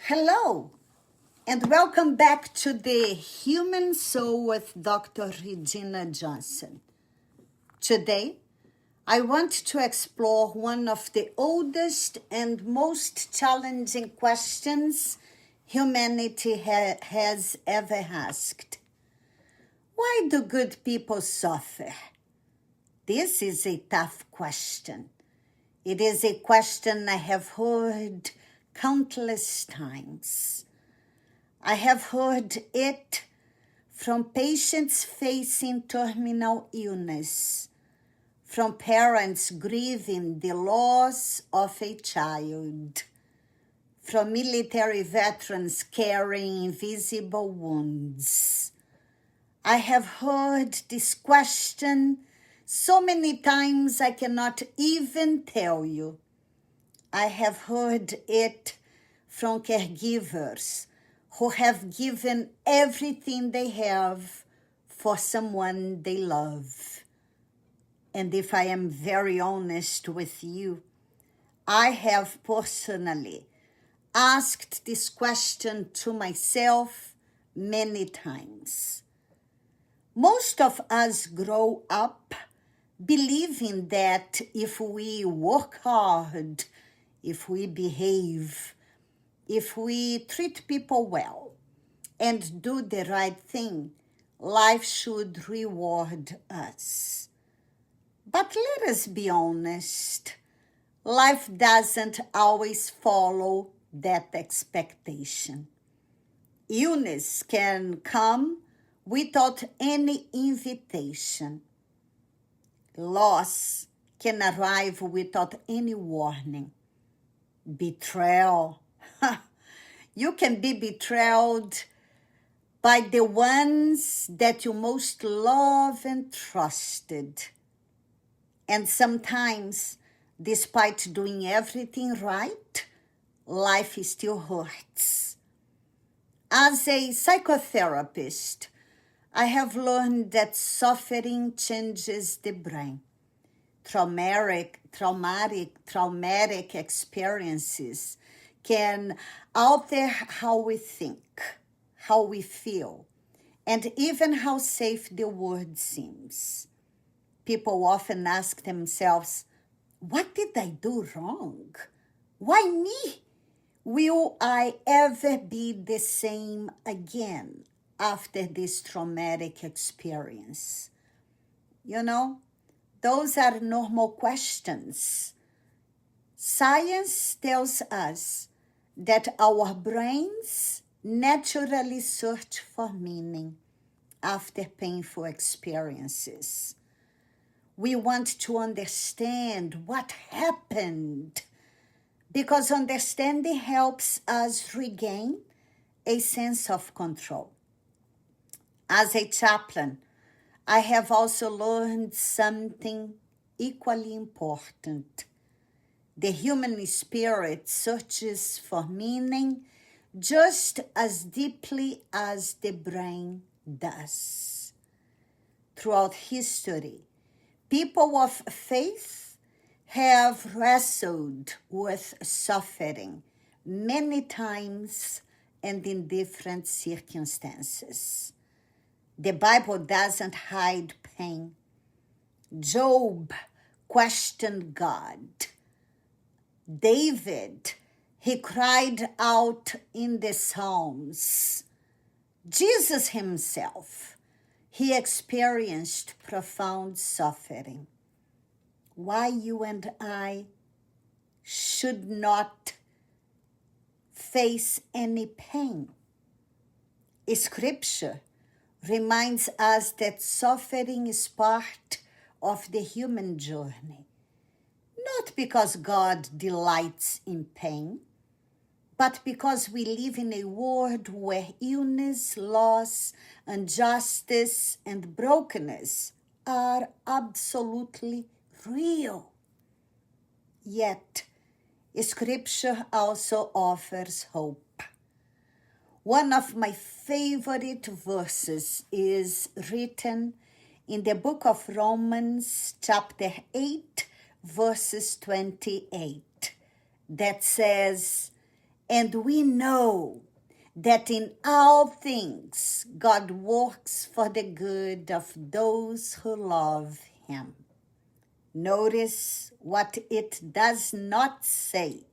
Hello, and welcome back to the Human Soul with Dr. Regina Johnson. Today, I want to explore one of the oldest and most challenging questions humanity has ever asked. Why do good people suffer? This is a tough question. It is a question I have heard countless times. I have heard it from patients facing terminal illness, from parents grieving the loss of a child, from military veterans carrying invisible wounds. I have heard this question so many times I cannot even tell you. I have heard it from caregivers who have given everything they have for someone they love. And if I am very honest with you, I have personally asked this question to myself many times. Most of us grow up believing that if we work hard, if we behave, if we treat people well and do the right thing, life should reward us. But let us be honest, life doesn't always follow that expectation. Illness can come without any invitation. Loss can arrive without any warning. Betrayal. You can be betrayed by the ones that you most love and trusted. And sometimes, despite doing everything right, life still hurts. As a psychotherapist, I have learned that suffering changes the brain. Traumatic experiences can alter how we think, how we feel, and even how safe the world seems. People often ask themselves, what did I do wrong? Why me? Will I ever be the same again after this traumatic experience? You know, those are normal questions. Science tells us that our brains naturally search for meaning after painful experiences. We want to understand what happened because understanding helps us regain a sense of control. As a chaplain, I have also learned something equally important. The human spirit searches for meaning just as deeply as the brain does. Throughout history, people of faith have wrestled with suffering many times and in different circumstances. The Bible doesn't hide pain. Job questioned God. David, he cried out in the Psalms. Jesus himself, he experienced profound suffering. Why you and I should not face any pain? Scripture reminds us that suffering is part of the human journey. Not because God delights in pain, but because we live in a world where illness, loss, injustice, and brokenness are absolutely real. Yet, Scripture also offers hope. One of my favorite verses is written in the book of Romans, chapter 8, verses 28, that says, And we know that in all things God works for the good of those who love him. Notice what it does not say.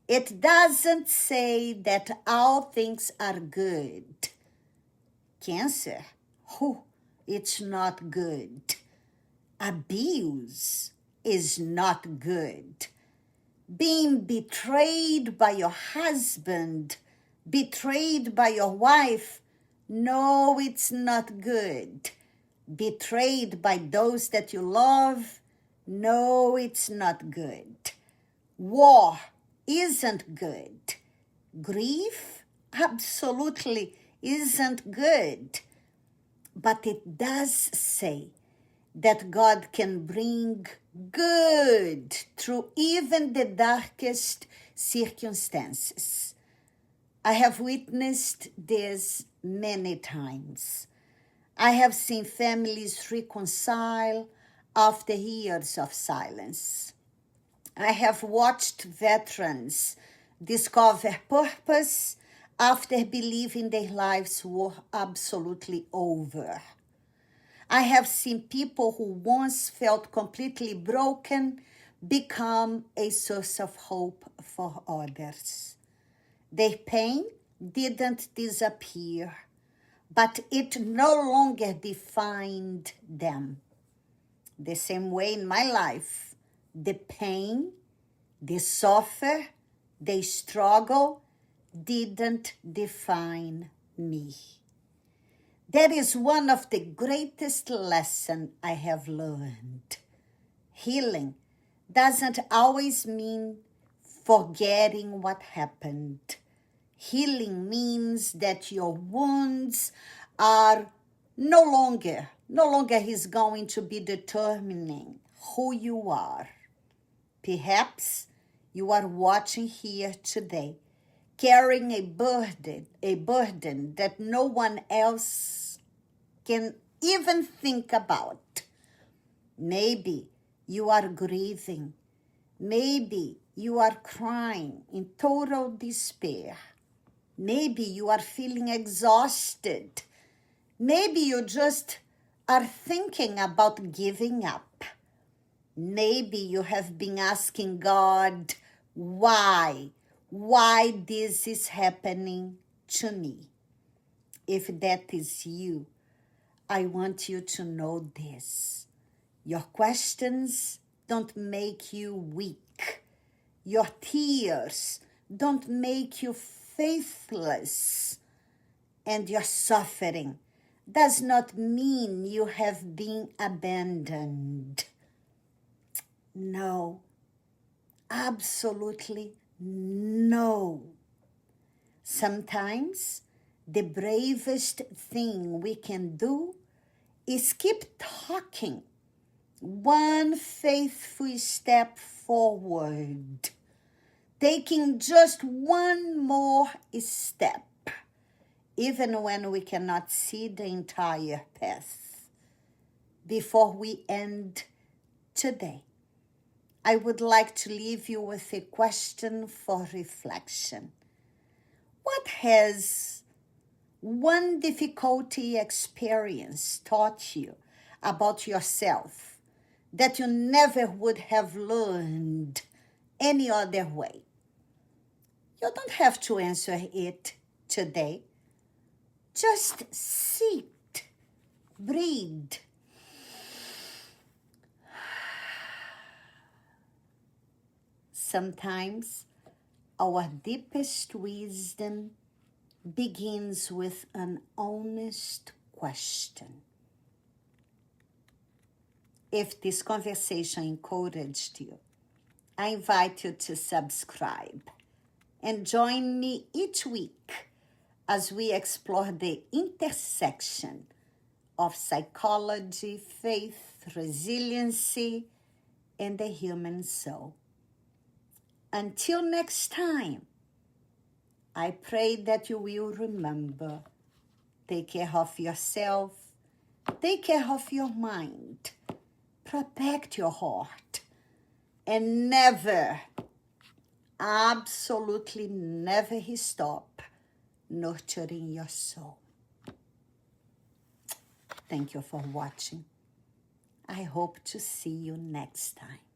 It doesn't say that all things are good. Cancer, it's not good. Abuse is not good. Being betrayed by your husband, betrayed by your wife, no, it's not good. Betrayed by those that you love, no, it's not good. War isn't good. Grief absolutely isn't good. But it does say that God can bring good through even the darkest circumstances. I have witnessed this many times. I have seen families reconcile after years of silence. I have watched veterans discover purpose after believing their lives were absolutely over. I have seen people who once felt completely broken become a source of hope for others. Their pain didn't disappear, but it no longer defined them. The same way in my life, the pain, the suffer, the struggle didn't define me. That is one of the greatest lessons I have learned. Healing doesn't always mean forgetting what happened. Healing means that your wounds are no longer is going to be determining who you are. Perhaps you are watching here today, carrying a burden that no one else can even think about. Maybe you are grieving. Maybe you are crying in total despair. Maybe you are feeling exhausted. Maybe you just are thinking about giving up. Maybe you have been asking God, why this is happening to me? If that is you, I want you to know this. Your questions don't make you weak. Your tears don't make you faithless. And your suffering does not mean you have been abandoned. No, absolutely no. Sometimes the bravest thing we can do is keep talking one faithful step forward, taking just one more step, even when we cannot see the entire path. Before we end today, I would like to leave you with a question for reflection. What has one difficulty experience taught you about yourself that you never would have learned any other way? You don't have to answer it today. Just sit, breathe. Sometimes our deepest wisdom begins with an honest question. If this conversation encouraged you, I invite you to subscribe and join me each week as we explore the intersection of psychology, faith, resiliency, and the human soul. Until next time, I pray that you will remember, take care of yourself, take care of your mind, protect your heart, and never, absolutely never stop nurturing your soul. Thank you for watching. I hope to see you next time.